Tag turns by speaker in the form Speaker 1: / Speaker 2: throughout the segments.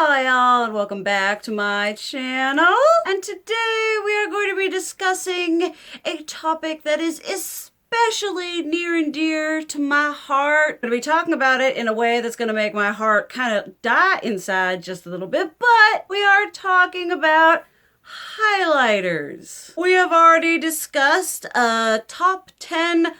Speaker 1: Hi y'all, and welcome back to my channel. And today we are going to be discussing a topic that is especially near and dear to my heart. I'm going to be talking about it in a way that's going to make my heart kind of die inside just a little bit, but we are talking about highlighters. We have already discussed top 10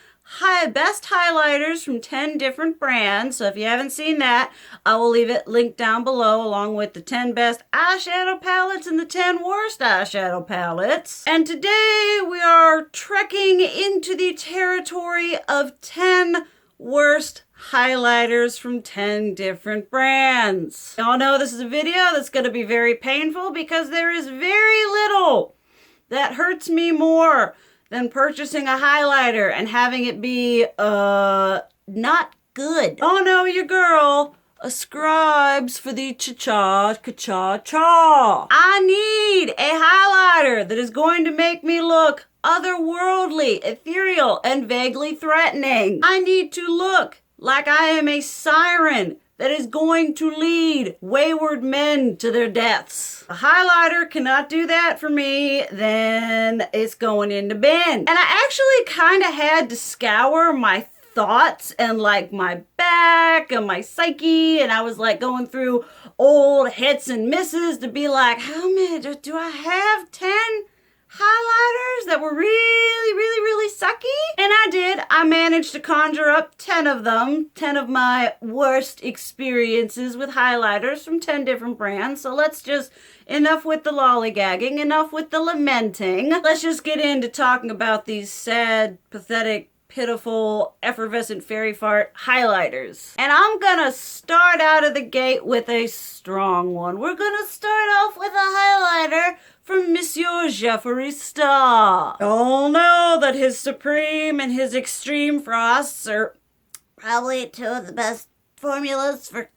Speaker 1: best highlighters from 10 different brands. So if you haven't seen that, I will leave it linked down below along with the 10 best eyeshadow palettes and the 10 worst eyeshadow palettes. And today we are trekking into the territory of 10 worst highlighters from 10 different brands. Y'all know this is a video that's going to be very painful because there is very little that hurts me more than purchasing a highlighter and having it be, not good. Oh no, your girl ascribes for the cha-cha. I need a highlighter that is going to make me look otherworldly, ethereal, and vaguely threatening. I need to look like I am a siren that is going to lead wayward men to their deaths. A highlighter cannot do that for me, then it's going in the bin. And I actually kind of had to scour my thoughts and like my back and my psyche, and I was like going through old hits and misses to be like, how many do I have? 10 highlighters that were really sucky? And I did. I managed to conjure up 10 of them, 10 of my worst experiences with highlighters from 10 different brands. So let's just, enough with the lollygagging, enough with the lamenting. Let's just get into talking about these sad, pathetic, pitiful, effervescent fairy fart highlighters. And I'm gonna start out of the gate with a strong one. We're gonna start off with a highlighter from Monsieur Jeffree Star. Y'all know that his Supreme and his Extreme Frosts are probably two of the best formulas for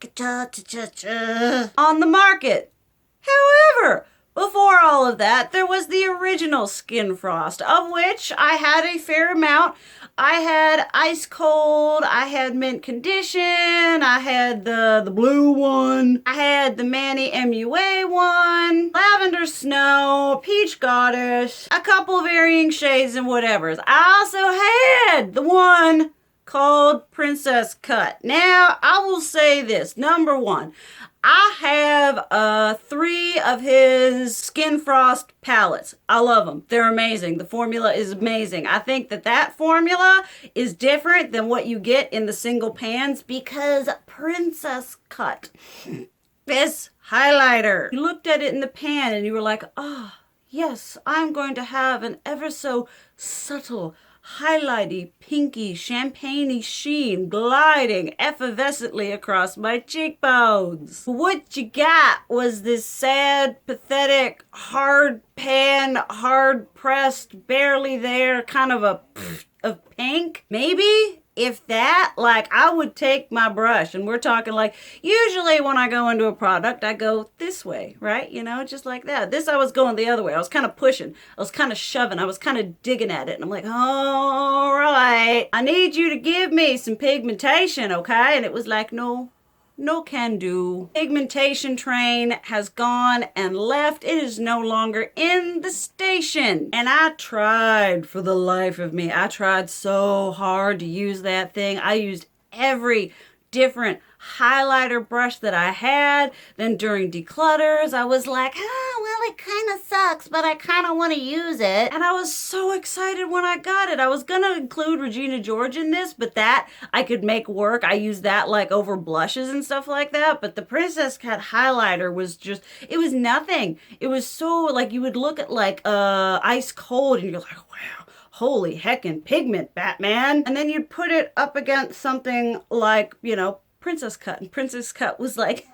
Speaker 1: on the market. However, before all of that, there was the original Skin Frost, of which I had a fair amount. I had Ice Cold, I had Mint Condition, I had the blue one, I had the Manny MUA one, Lavender Snow, Peach Goddess, a couple varying shades and whatevers. I also had the one called Princess Cut. Now, I will say this. Number one, I have 3 of his Skin Frost palettes. I love them. They're amazing. The formula is amazing. I think that formula is different than what you get in the single pans because Princess Cut, this highlighter, you looked at it in the pan and you were like, oh, yes, I'm going to have an ever so subtle, highlighty, pinky, champagne-y sheen gliding effervescently across my cheekbones. What you got was this sad, pathetic, hard pan, hard pressed, barely there kind of of pink. Maybe? If that, like, I would take my brush, and we're talking like, usually when I go into a product, I go this way, right? You know, just like that. This, I was going the other way. I was kind of pushing. I was kind of shoving. I was kind of digging at it. And I'm like, all right, I need you to give me some pigmentation, okay? And it was like, no can do. Pigmentation train has gone and left. It is no longer in the station. And I tried for the life of me. I tried so hard to use that thing. I used every different highlighter brush that I had. Then during declutters, I was like, well, it kind of sucks, but I kind of want to use it. And I was so excited when I got it. I was going to include Regina George in this, but that I could make work. I used that like over blushes and stuff like that. But the Princess Cut highlighter was just, it was nothing. It was so like, you would look at like Ice Cold and you're like, wow, holy heckin' pigment, Batman. And then you'd put it up against something like, you know, Princess Cut. And Princess Cut was like,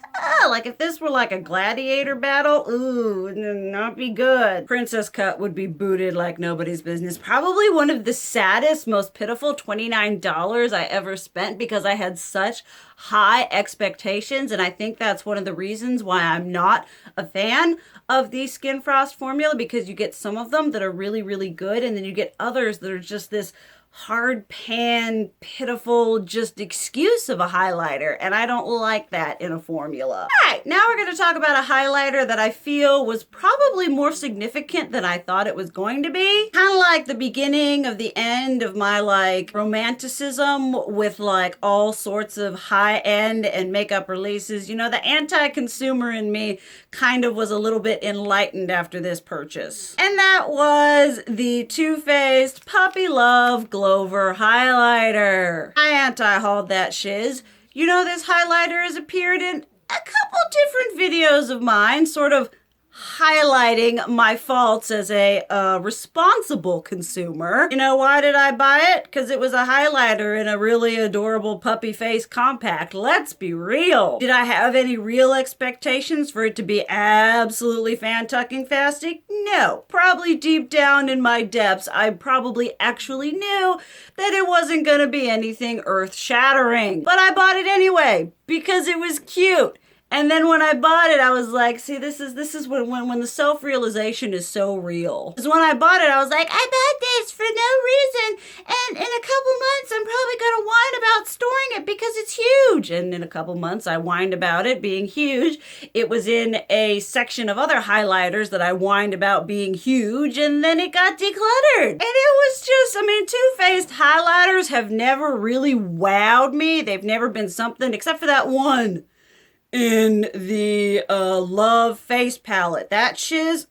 Speaker 1: like if this were like a gladiator battle, ooh, it would not be good. Princess Cut would be booted like nobody's business. Probably one of the saddest, most pitiful $29 I ever spent because I had such high expectations. And I think that's one of the reasons why I'm not a fan of the Skin Frost formula, because you get some of them that are really good, and then you get others that are just this hard pan, pitiful, just excuse of a highlighter, and I don't like that in a formula. All right, now we're going to talk about a highlighter that I feel was probably more significant than I thought it was going to be. Kind of like the beginning of the end of my like romanticism with like all sorts of high-end and makeup releases. You know, the anti-consumer in me kind of was a little bit enlightened after this purchase. And that was the Too Faced Puppy Love Glover highlighter. I anti-hauled that shiz. You know, this highlighter has appeared in a couple different videos of mine, sort of highlighting my faults as a responsible consumer. You know, why did I buy it? Because it was a highlighter in a really adorable puppy face compact. Let's be real. Did I have any real expectations for it to be absolutely fan-tucking-fastic? No. Probably deep down in my depths, I probably actually knew that it wasn't going to be anything earth-shattering. But I bought it anyway because it was cute. And then when I bought it, I was like, see, this is when the self-realization is so real. Because when I bought it, I was like, I bought this for no reason. And in a couple months, I'm probably going to whine about storing it because it's huge. And in a couple months, I whined about it being huge. It was in a section of other highlighters that I whined about being huge. And then it got decluttered. And it was just, I mean, Too Faced highlighters have never really wowed me. They've never been something except for that one in the Love Face Palette. That shiz,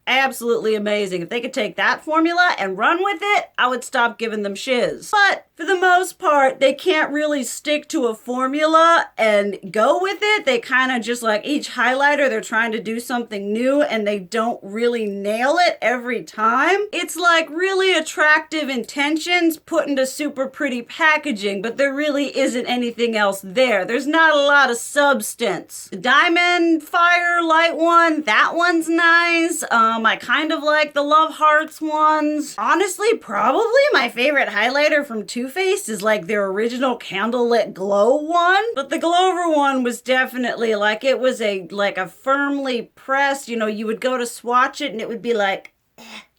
Speaker 1: absolutely amazing. If they could take that formula and run with it, I would stop giving them shiz. But for the most part, they can't really stick to a formula and go with it. They kind of just like each highlighter, they're trying to do something new and they don't really nail it every time. It's like really attractive intentions put into super pretty packaging, but there really isn't anything else there. There's not a lot of substance. The Diamond Fire Light one, that one's nice. I kind of like the Love Hearts ones. Honestly, probably my favorite highlighter from Too Faced is like their original Candlelit Glow one. But the Glover one was definitely like, it was a firmly pressed, you know, you would go to swatch it and it would be like,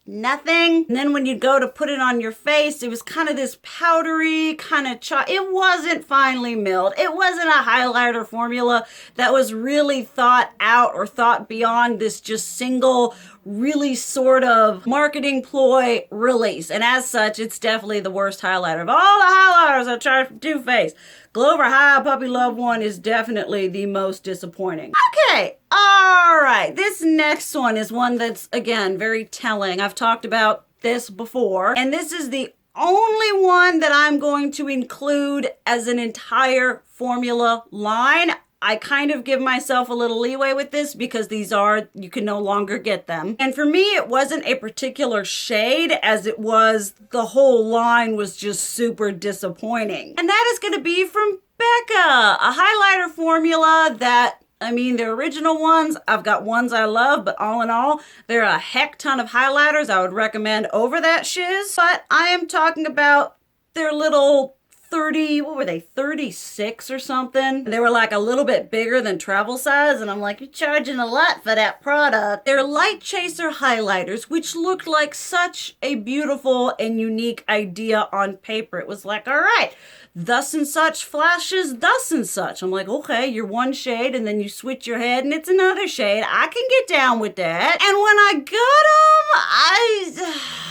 Speaker 1: nothing. And then when you'd go to put it on your face, it was kind of this powdery kind of it wasn't finely milled. It wasn't a highlighter formula that was really thought out or thought beyond this just single really sort of marketing ploy release. And as such, it's definitely the worst highlighter. Of all the highlighters I tried from Too Faced, Glover High Puppy Love one is definitely the most disappointing. Okay, all right. This next one is one that's, again, very telling. I've talked about this before, and this is the only one that I'm going to include as an entire formula line. I kind of give myself a little leeway with this because you can no longer get them. And for me, it wasn't a particular shade as it was the whole line was just super disappointing. And that is going to be from Becca, a highlighter formula that, I mean, the original ones, I've got ones I love, but all in all, there are a heck ton of highlighters I would recommend over that shiz. But I am talking about their little 36 or something. They were like a little bit bigger than travel size, and I'm like, you're charging a lot for that product. They're light chaser highlighters, which looked like such a beautiful and unique idea on paper. It was like, all right, thus and such flashes, thus and such. I'm like, okay, you're one shade, and then you switch your head, and it's another shade. I can get down with that. And when I got them,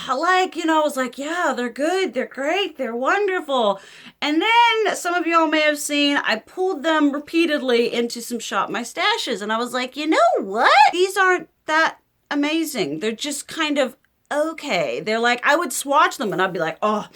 Speaker 1: I was like, yeah, they're good, they're great, they're wonderful. And then some of y'all may have seen, I pulled them repeatedly into some Shop My Stashes, and I was like, you know what? These aren't that amazing. They're just kind of okay. They're like, I would swatch them and I'd be like, oh,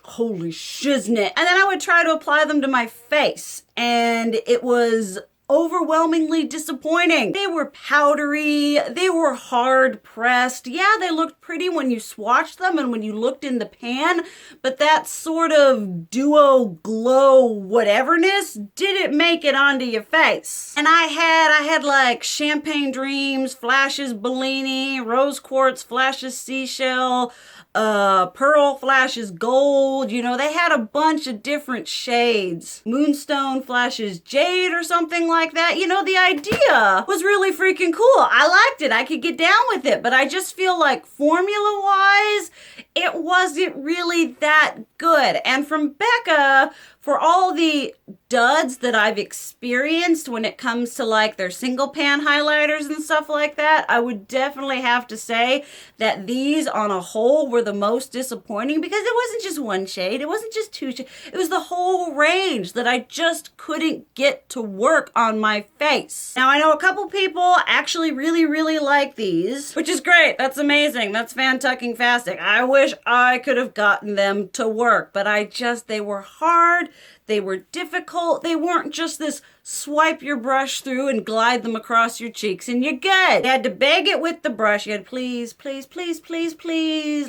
Speaker 1: holy shiznit. And then I would try to apply them to my face, and it was overwhelmingly disappointing. They were powdery, they were hard pressed. Yeah, they looked pretty when you swatched them and when you looked in the pan, but that sort of duo glow whateverness didn't make it onto your face. And I had like Champagne Dreams, Flashes Bellini, Rose Quartz, Flashes Seashell, Pearl Flashes Gold. You know, they had a bunch of different shades. Moonstone Flashes Jade or something like that. You know, the idea was really freaking cool. I liked it. I could get down with it, but I just feel like formula-wise, it wasn't really that good. And from Becca, for all the duds that I've experienced when it comes to like their single pan highlighters and stuff like that, I would definitely have to say that these on a whole were the most disappointing, because it wasn't just one shade, it wasn't just two shades, it was the whole range that I just couldn't get to work on my face. Now I know a couple people actually really like these, which is great. That's amazing. That's fantastic. I wish I could have gotten them to work, but they were hard. They were difficult. They weren't just this swipe your brush through and glide them across your cheeks and you're good. You had to beg it with the brush. You had, please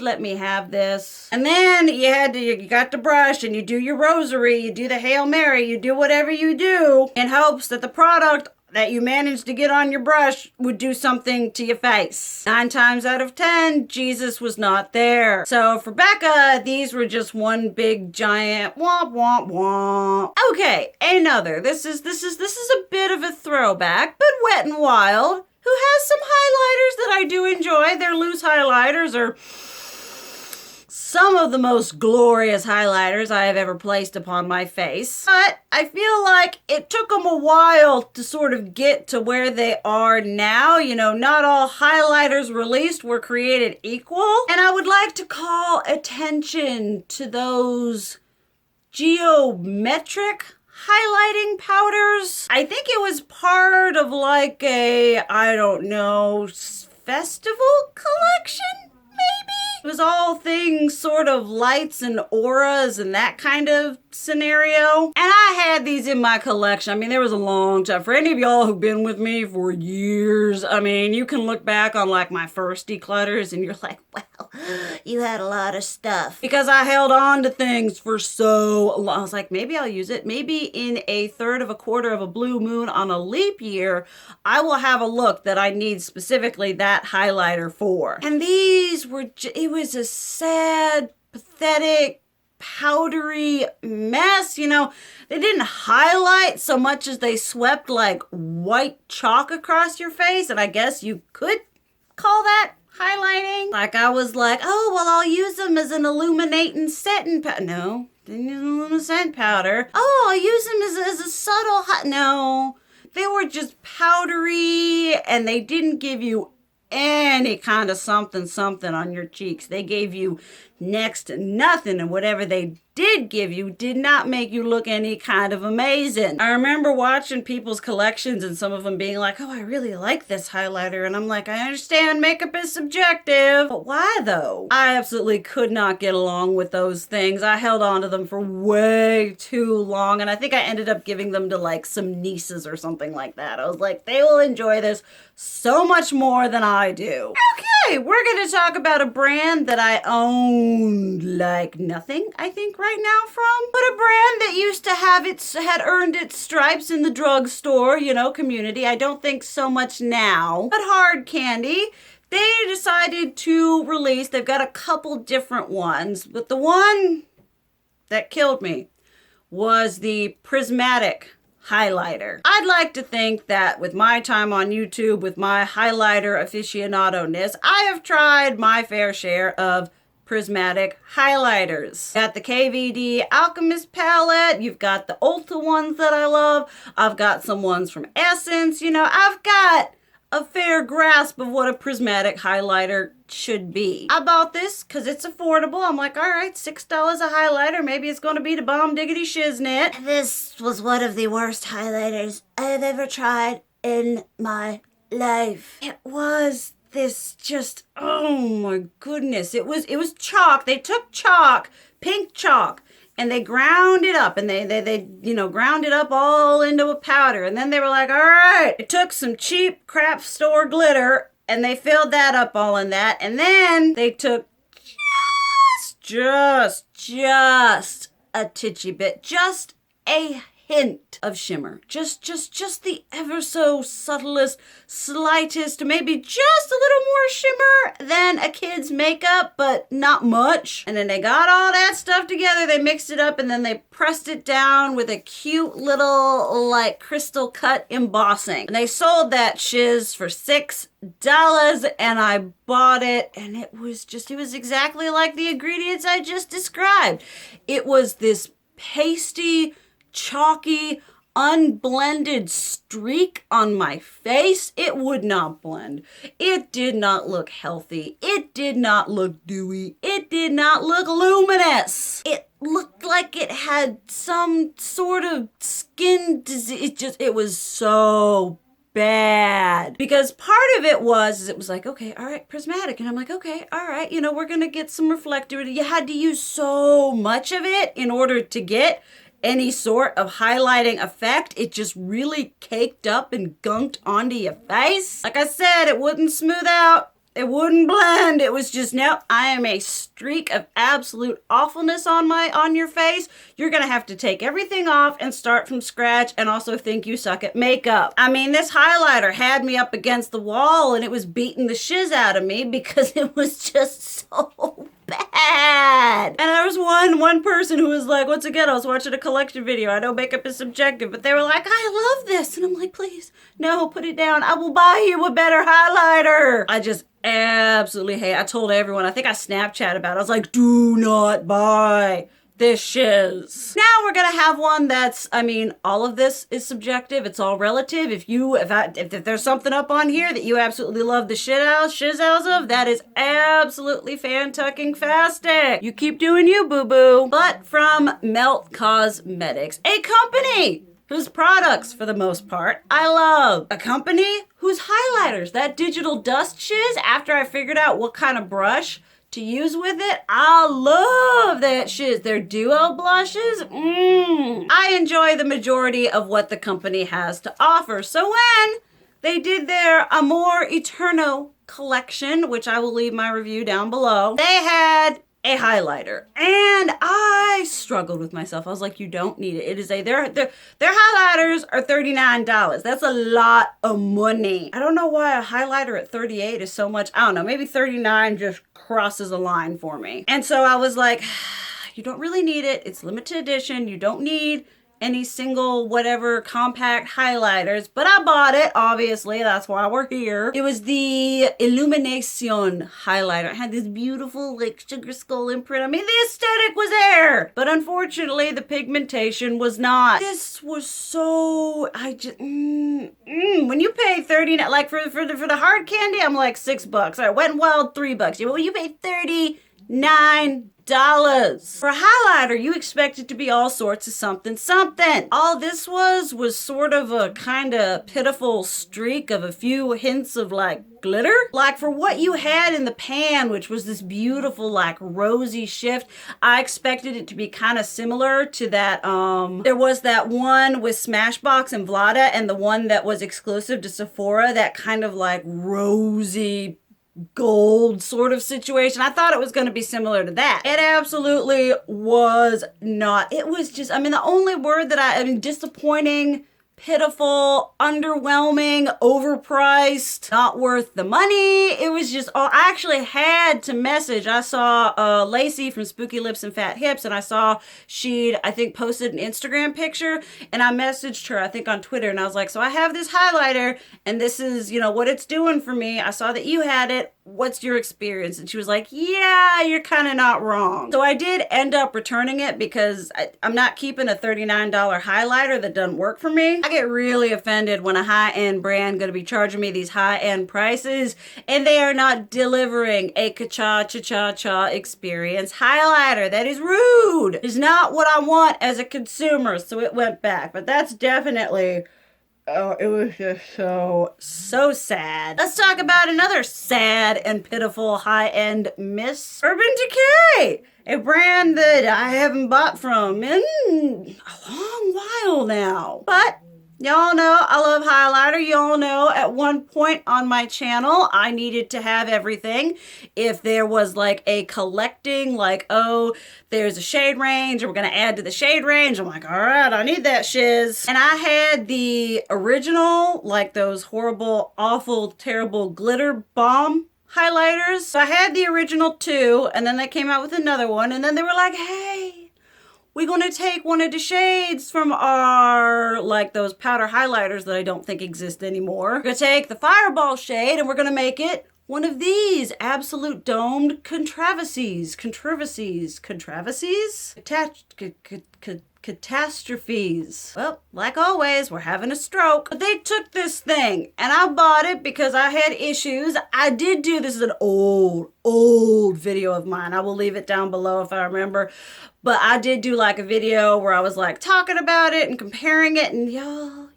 Speaker 1: let me have this. And then you got the brush and you do your rosary, you do the Hail Mary, you do whatever you do in hopes that the product that you managed to get on your brush would do something to your face. 9 times out of 10, Jesus was not there. So for Becca, these were just one big giant womp womp womp. Okay, another. This is a bit of a throwback, but Wet n Wild, who has some highlighters that I do enjoy. Their loose highlighters are some of the most glorious highlighters I have ever placed upon my face. But I feel like it took them a while to sort of get to where they are now. You know, not all highlighters released were created equal. And I would like to call attention to those geometric highlighting powders. I think it was part of like a, I don't know, festival collection? Maybe? It was all things sort of lights and auras and that kind of scenario. And I had these in my collection. I mean, there was a long time. For any of y'all who've been with me for years, I mean, you can look back on like my first declutters and you're like, well, you had a lot of stuff. Because I held on to things for so long. I was like, maybe I'll use it. Maybe in a third of a quarter of a blue moon on a leap year, I will have a look that I need specifically that highlighter for. And these were, it was a sad, pathetic, powdery mess. You know, they didn't highlight so much as they swept like white chalk across your face. And I guess you could call that highlighting. Like I was like, oh, well, I'll use them as an illuminating setting powder. No, didn't use an illuminating powder. Oh, I'll use them as a subtle no. They were just powdery and they didn't give you any kind of something on your cheeks. They gave you next to nothing, and whatever they did give you did not make you look any kind of amazing. I remember watching people's collections and some of them being like, oh, I really like this highlighter. And I'm like, I understand makeup is subjective, but why though? I absolutely could not get along with those things. I held on to them for way too long, and I think I ended up giving them to like some nieces or something like that. I was like, they will enjoy this so much more than I do. Okay, we're gonna talk about a brand that I owned like nothing, I think, right now from, but a brand that used to have had earned its stripes in the drugstore, you know, community. I don't think so much now, but Hard Candy. They decided to release, they've got a couple different ones, but the one that killed me was the prismatic highlighter. I'd like to think that with my time on YouTube, with my highlighter aficionado-ness, I have tried my fair share of prismatic highlighters. Got the KVD Alchemist palette. You've got the Ulta ones that I love. I've got some ones from Essence. You know, I've got a fair grasp of what a prismatic highlighter should be. I bought this because it's affordable. I'm like, all right, $6 a highlighter. Maybe it's going to be the bomb diggity shiznit. This was one of the worst highlighters I have ever tried in my life. It was this just, oh my goodness. It was chalk. They took chalk, pink chalk, and they ground it up, and they you know, ground it up all into a powder. And then they were like, all right, it took some cheap craft store glitter and they filled that up all in that. And then they took just a titchy bit, just a hint of shimmer. Just the ever so subtlest, slightest, maybe just a little more shimmer than a kid's makeup, but not much. And then they got all that stuff together, they mixed it up, and then they pressed it down with a cute little, like, crystal cut embossing. And they sold that shiz for $6, and I bought it, and it was exactly like the ingredients I just described. It was this pasty, chalky, unblended streak on my face. It would not blend. It did not look healthy. It did not look dewy. It did not look luminous. It looked like it had some sort of skin disease. It was so bad. Because part of it was like, okay, all right, prismatic. And I'm like, okay, all right, we're going to get some reflector. You had to use so much of it in order to get any sort of highlighting effect. It just really caked up and gunked onto your face. Like I said, it wouldn't smooth out. It wouldn't blend. It was just, no, I am a streak of absolute awfulness on your face. You're gonna have to take everything off and start from scratch, and also think you suck at makeup. I mean, this highlighter had me up against the wall, and it was beating the shiz out of me because it was just so bad. And there was one person who was like, once again, I was watching a collection video. I know makeup is subjective, but they were like, I love this. And I'm like, please, no, put it down. I will buy you a better highlighter. I just absolutely hate. I told everyone, I think I Snapchat about it. I was like, do not buy this shiz. Now we're gonna have one that's, I mean, all of this is subjective. It's all relative. If there's something up on here that you absolutely love the shiz out of, that is absolutely fan-tucking-fastic. You keep doing you, boo-boo. But from Melt Cosmetics, a company whose products, for the most part, I love. A company whose highlighters, that digital dust shiz, after I figured out what kind of brush to use with it, I love that shiz. Their duo blushes, I enjoy the majority of what the company has to offer. So when they did their Amor Eterno collection, which I will leave my review down below, they had a highlighter, and I struggled with myself. I was like, you don't need it. It is their highlighters are $39. That's a lot of money. I don't know why a highlighter at $38 is so much. I don't know, maybe $39 just crosses a line for me. And so I was like, you don't really need it. It's limited edition. You don't need any single whatever compact highlighters, but I bought it, obviously, that's why we're here. It was the Illumination highlighter. It had this beautiful like sugar skull imprint. I mean, the aesthetic was there, but unfortunately the pigmentation was not. This was so, when you pay $30, like for the hard candy, I'm like $6. All right, Wet n Wild, $3. Well, you pay $39. For a highlighter, you expect it to be all sorts of something. All this was sort of a kind of pitiful streak of a few hints of like glitter. Like for what you had in the pan, which was this beautiful like rosy shift, I expected it to be kind of similar to that. There was that one with Smashbox and Vlada, and the one that was exclusive to Sephora, that kind of like rosy gold sort of situation. I thought it was going to be similar to that. It absolutely was not. It was just, I mean, the only word that disappointing, pitiful, underwhelming, overpriced, not worth the money. It was just, I actually had to message. I saw Lacey from Spooky Lips and Fat Hips, and I saw she'd, I think, posted an Instagram picture, and I messaged her, I think, on Twitter, and I was like, so I have this highlighter, and this is, what it's doing for me. I saw that you had it. What's your experience? And she was like, yeah, you're kind of not wrong. So I did end up returning it because I'm not keeping a $39 highlighter that doesn't work for me. I get really offended when a high-end brand going to be charging me these high-end prices and they are not delivering a cha-cha-cha-cha experience highlighter. That is rude. It's not what I want as a consumer, so it went back. But that's definitely... oh, it was just so sad. Let's talk about another sad and pitiful high-end miss. Urban Decay, a brand that I haven't bought from in a long while now. But Y'all know I love highlighter. Y'all know at one point on my channel, I needed to have everything. If there was like a collecting, like, oh, there's a shade range, and we're going to add to the shade range. I'm like, all right, I need that shiz. And I had the original, like those horrible, awful, terrible glitter bomb highlighters. So I had the original two, and then they came out with another one, and then they were like, hey, we're going to take one of the shades from our, like those powder highlighters that I don't think exist anymore. We're going to take the Fireball shade and we're going to make it one of these absolute domed catastrophes. Well, like always, we're having a stroke. But they took this thing and I bought it because I had issues. I did do, this is an old video of mine. I will leave it down below if I remember. But I did do like a video where I was like talking about it and comparing it, and y'all,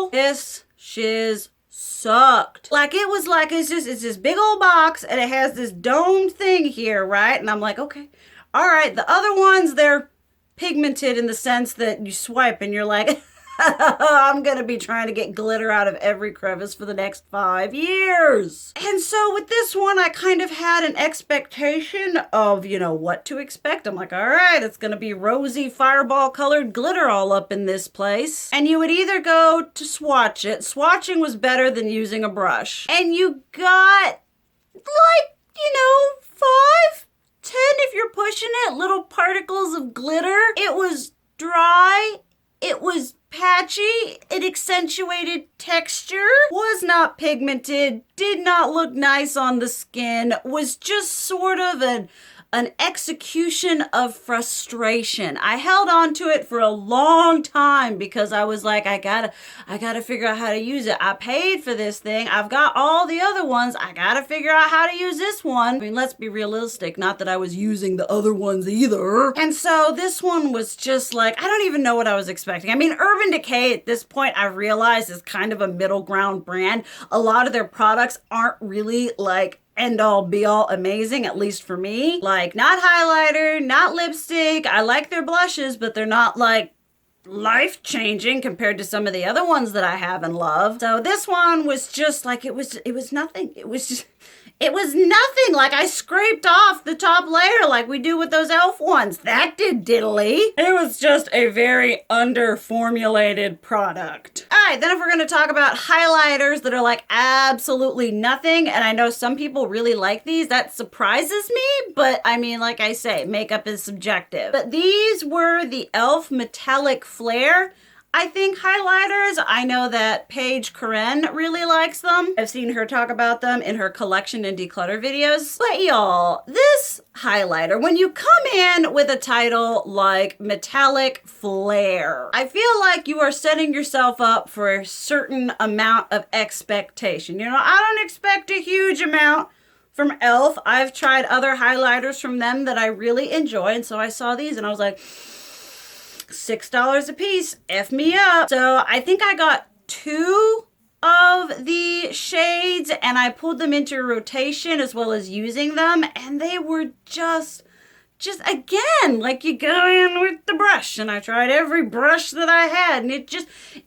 Speaker 1: this shiz sucked. Like it was like, it's this big old box and it has this domed thing here, right? And I'm like, okay, all right. The other ones, they're pigmented in the sense that you swipe and you're like, I'm going to be trying to get glitter out of every crevice for the next 5 years. And so with this one, I kind of had an expectation of, you know, what to expect. I'm like, all right, it's going to be rosy fireball colored glitter all up in this place. And you would either go to swatch it. Swatching was better than using a brush. And you got like, you know, 5, 10 if you're pushing it, little particles of glitter. It was dry. It was patchy, it accentuated texture, was not pigmented, did not look nice on the skin, was just sort of an execution of frustration. I held on to it for a long time because I was like, I gotta figure out how to use it. I paid for this thing. I've got all the other ones. I gotta figure out how to use this one. I mean, let's be realistic. Not that I was using the other ones either. And so this one was just like, I don't even know what I was expecting. I mean, Urban Decay at this point, I've realized is kind of a middle ground brand. A lot of their products aren't really like end all be all amazing, at least for me. Like, not highlighter, not lipstick. I like their blushes, but they're not like life changing compared to some of the other ones that I have and love. So this one was just like, it was nothing. It was nothing. Like I scraped off the top layer like we do with those e.l.f. ones. That did diddly. It was just a very under-formulated product. All right, then if we're going to talk about highlighters that are like absolutely nothing, and I know some people really like these, that surprises me, but I mean, like I say, makeup is subjective. But these were the e.l.f. Metallic Flare, I think, highlighters. I know that Paige Corinne really likes them. I've seen her talk about them in her collection and declutter videos. But y'all, this highlighter, when you come in with a title like Metallic Flare, I feel like you are setting yourself up for a certain amount of expectation. You know, I don't expect a huge amount from e.l.f. I've tried other highlighters from them that I really enjoy, and so I saw these and I was like, $6 a piece, F me up. So I think I got 2 of the shades and I pulled them into rotation as well as using them, and they were just again, like you go in with the brush, and I tried every brush that I had and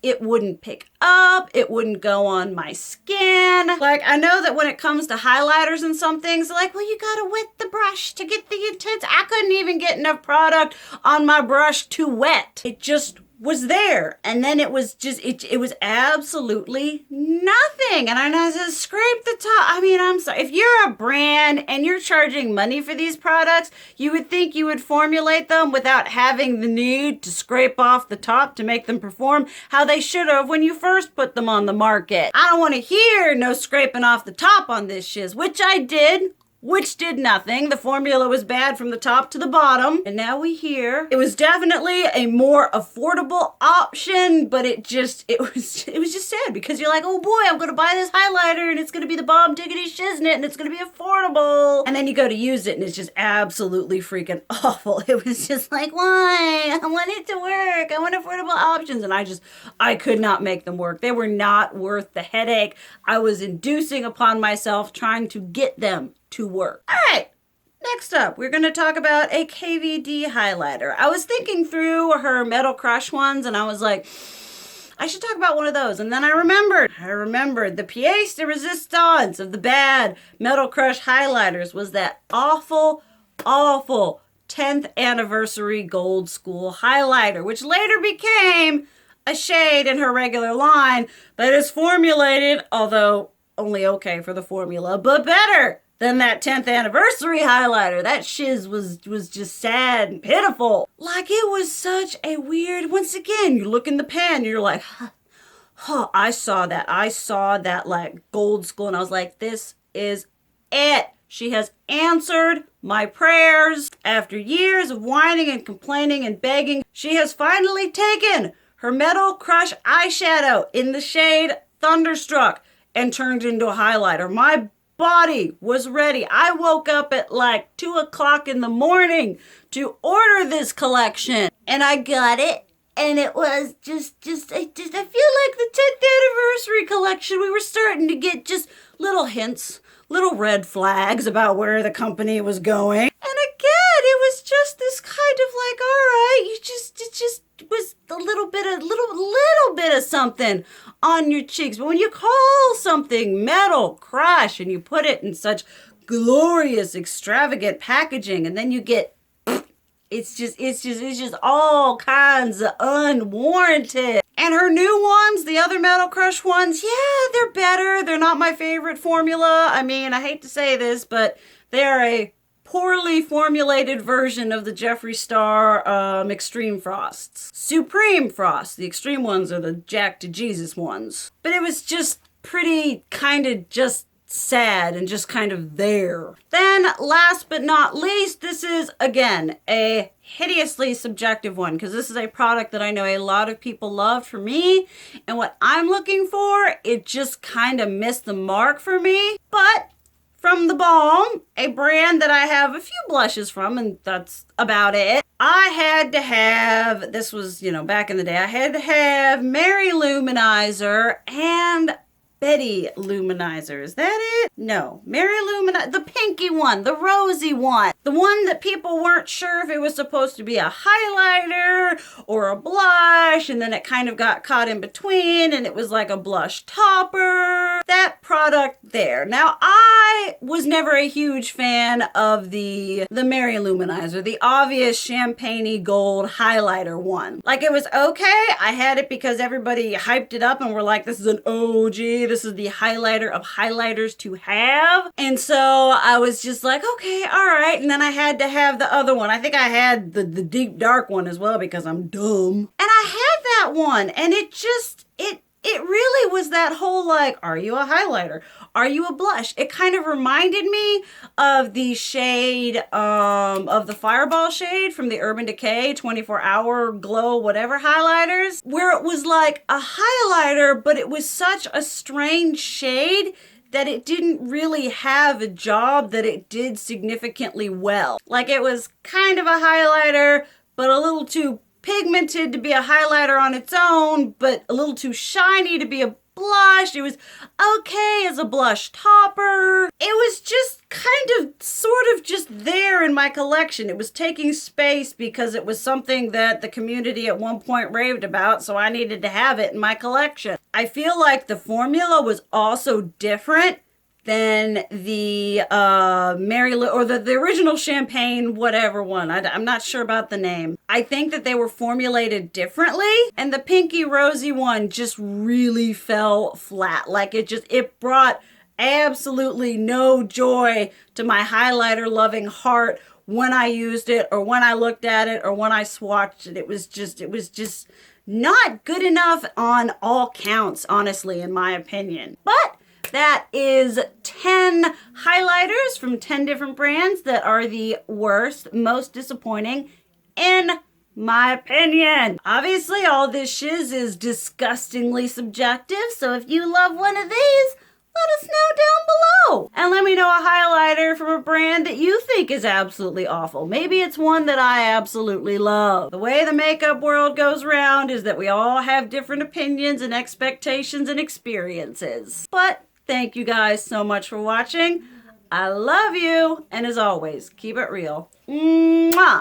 Speaker 1: it wouldn't pick up, it wouldn't go on my skin. Like, I know that when it comes to highlighters and some things, like, well, you gotta wet the brush to get the intense. I couldn't even get enough product on my brush to wet. It just was there, and then it was just it was absolutely nothing. And I just scraped the top. I mean, I'm sorry, if you're a brand and you're charging money for these products, you would think you would formulate them without having the need to scrape off the top to make them perform how they should have when you first put them on the market. I don't want to hear no scraping off the top on this shiz, which I did, which did nothing. The formula was bad from the top to the bottom. And now we hear it was definitely a more affordable option, but it was just sad because you're like, oh boy, I'm gonna buy this highlighter and it's gonna be the bomb diggity shiznit and it's gonna be affordable. And then you go to use it and it's just absolutely freaking awful. It was just like, why? I want it to work. I want affordable options. And I could not make them work. They were not worth the headache I was inducing upon myself trying to get them to work. All right, next up, we're going to talk about a KVD highlighter. I was thinking through her Metal Crush ones and I was like, I should talk about one of those. And then I remembered the pièce de résistance of the bad Metal Crush highlighters was that awful 10th anniversary Gold School highlighter, which later became a shade in her regular line that is formulated, although only okay for the formula, but better than that 10th anniversary highlighter. That shiz was just sad and pitiful. Like, it was such a weird, once again, you look in the pan, you're like, huh, I saw that like Gold School, and I was like, this is it. She has answered my prayers. After years of whining and complaining and begging, she has finally taken her Metal Crush eyeshadow in the shade Thunderstruck and turned into a highlighter. My body was ready. I woke up at like 2 o'clock in the morning to order this collection, and I got it. And it was I feel like the 10th anniversary collection, we were starting to get just little hints, little red flags about where the company was going. And again, it was just this kind of like, all right, it just was a little bit of something on your cheeks. But when you call something Metal Crush and you put it in such glorious, extravagant packaging, and then you get it's just all kinds of unwarranted. And her new ones, the other Metal Crush ones, yeah, they're better. They're not my favorite formula. I mean, I hate to say this, but they are a poorly formulated version of the Jeffree Star Extreme Frosts. Supreme Frost. The extreme ones are the Jack to Jesus ones. But it was just pretty kind of just sad and just kind of there. Then, last but not least, this is, again, a hideously subjective one, because this is a product that I know a lot of people love for me, and what I'm looking for, it just kind of missed the mark for me. But from The Balm, a brand that I have a few blushes from, and that's about it, I had to have, this was, back in the day, I had to have Mary Luminizer and Betty Luminizer. Is that it? No. Mary Luminizer. The pinky one. The rosy one. The one that people weren't sure if it was supposed to be a highlighter or a blush, and then it kind of got caught in between, and it was like a blush topper. That product there. Now, I was never a huge fan of the Mary Luminizer, the obvious champagne-y gold highlighter one. Like, it was okay. I had it because everybody hyped it up and were like, this is an OG. This is the highlighter of highlighters to have. And so I was just like, okay, all right. And then I had to have the other one. I think I had the deep dark one as well because I'm dumb. And I had that one, and it really was that whole like, are you a highlighter? Are you a blush? It kind of reminded me of the shade of the Fireball shade from the Urban Decay 24-hour glow whatever highlighters, where it was like a highlighter, but it was such a strange shade that it didn't really have a job that it did significantly well. Like, it was kind of a highlighter, but a little too pigmented to be a highlighter on its own, but a little too shiny to be a blush. It was okay as a blush topper. It was just kind of sort of just there in my collection. It was taking space because it was something that the community at one point raved about, so I needed to have it in my collection. I feel like the formula was also different than the the original champagne whatever one. I'm not sure about the name. I think that they were formulated differently, and the pinky rosy one just really fell flat. Like, it brought absolutely no joy to my highlighter loving heart when I used it, or when I looked at it, or when I swatched it. It was just not good enough on all counts, honestly, in my opinion. But that is 10 highlighters from 10 different brands that are the worst, most disappointing, in my opinion. Obviously, all this shiz is disgustingly subjective, so if you love one of these, let us know down below. And let me know a highlighter from a brand that you think is absolutely awful. Maybe it's one that I absolutely love. The way the makeup world goes around is that we all have different opinions and expectations and experiences. But thank you guys so much for watching. I love you. And as always, keep it real. Mwah!